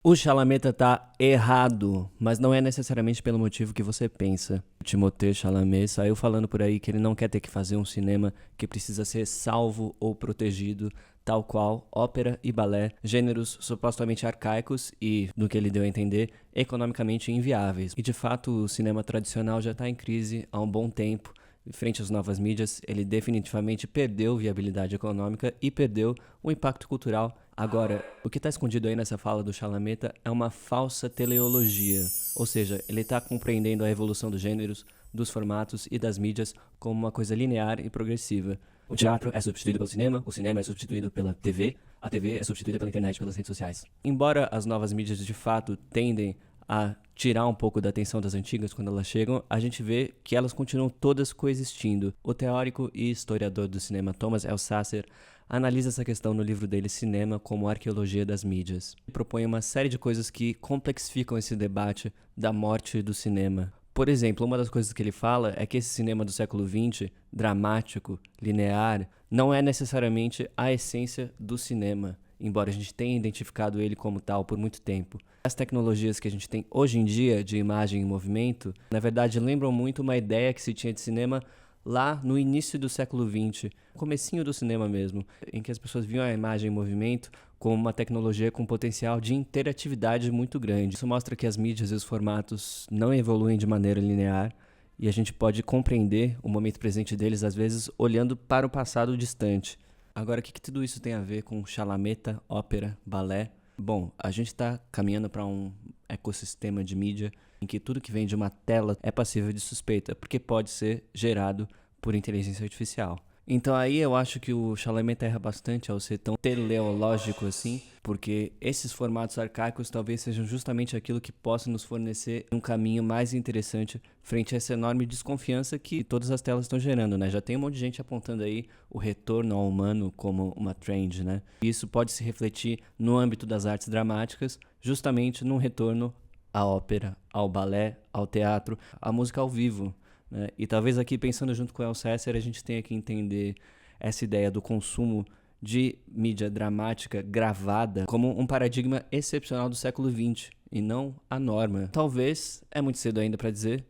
O Chalamet tá errado, mas não é necessariamente pelo motivo que você pensa. O Timothée Chalamet saiu falando por aí que ele não quer ter que fazer um cinema que precisa ser salvo ou protegido, tal qual ópera e balé, gêneros supostamente arcaicos e, no que ele deu a entender, economicamente inviáveis. E de fato, o cinema tradicional já está em crise há um bom tempo. Frente às novas mídias, ele definitivamente perdeu viabilidade econômica e perdeu o impacto cultural. Agora, o que está escondido aí nessa fala do Chalamet é uma falsa teleologia, ou seja, ele está compreendendo a evolução dos gêneros, dos formatos e das mídias como uma coisa linear e progressiva. O teatro é substituído pelo cinema, o cinema é substituído pela TV, a TV é substituída pela internet e pelas redes sociais. Embora as novas mídias de fato tendem a tirar um pouco da atenção das antigas quando elas chegam, a gente vê que elas continuam todas coexistindo. O teórico e historiador do cinema Thomas Alsasser analisa essa questão no livro dele Cinema como Arqueologia das Mídias. Ele propõe uma série de coisas que complexificam esse debate da morte do cinema. Por exemplo, uma das coisas que ele fala é que esse cinema do século XX, dramático, linear, não é necessariamente a essência do cinema, embora a gente tenha identificado ele como tal por muito tempo. As tecnologias que a gente tem hoje em dia de imagem em movimento, na verdade lembram muito uma ideia que se tinha de cinema lá no início do século XX, comecinho do cinema mesmo, em que as pessoas viam a imagem em movimento como uma tecnologia com potencial de interatividade muito grande. Isso mostra que as mídias e os formatos não evoluem de maneira linear e a gente pode compreender o momento presente deles, às vezes, olhando para o passado distante. Agora, o que tudo isso tem a ver com Chalamet, ópera, balé? Bom, a gente está caminhando para um ecossistema de mídia em que tudo que vem de uma tela é passível de suspeita, porque pode ser gerado por inteligência artificial. Então aí eu acho que o Chalamet erra bastante ao ser tão teleológico assim, porque esses formatos arcaicos talvez sejam justamente aquilo que possa nos fornecer um caminho mais interessante frente a essa enorme desconfiança que todas as telas estão gerando, né? Já tem um monte de gente apontando aí o retorno ao humano como uma trend, né? E isso pode se refletir no âmbito das artes dramáticas, justamente num retorno à ópera, ao balé, ao teatro, à música ao vivo, né? E talvez aqui, pensando junto com o Alcésar, a gente tenha que entender essa ideia do consumo de mídia dramática gravada como um paradigma excepcional do século XX e não a norma. Talvez, é muito cedo ainda para dizer,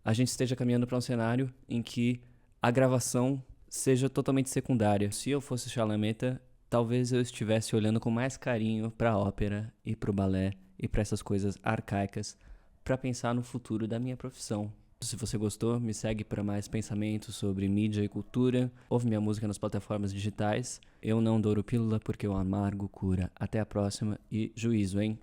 a gente esteja caminhando para um cenário em que a gravação seja totalmente secundária. Se eu fosse Chalamet, talvez eu estivesse olhando com mais carinho para a ópera e para o balé e para essas coisas arcaicas para pensar no futuro da minha profissão. Se você gostou, me segue para mais pensamentos sobre mídia e cultura. Ouve minha música nas plataformas digitais. Eu não douro pílula porque o amargo cura. Até a próxima e juízo, hein?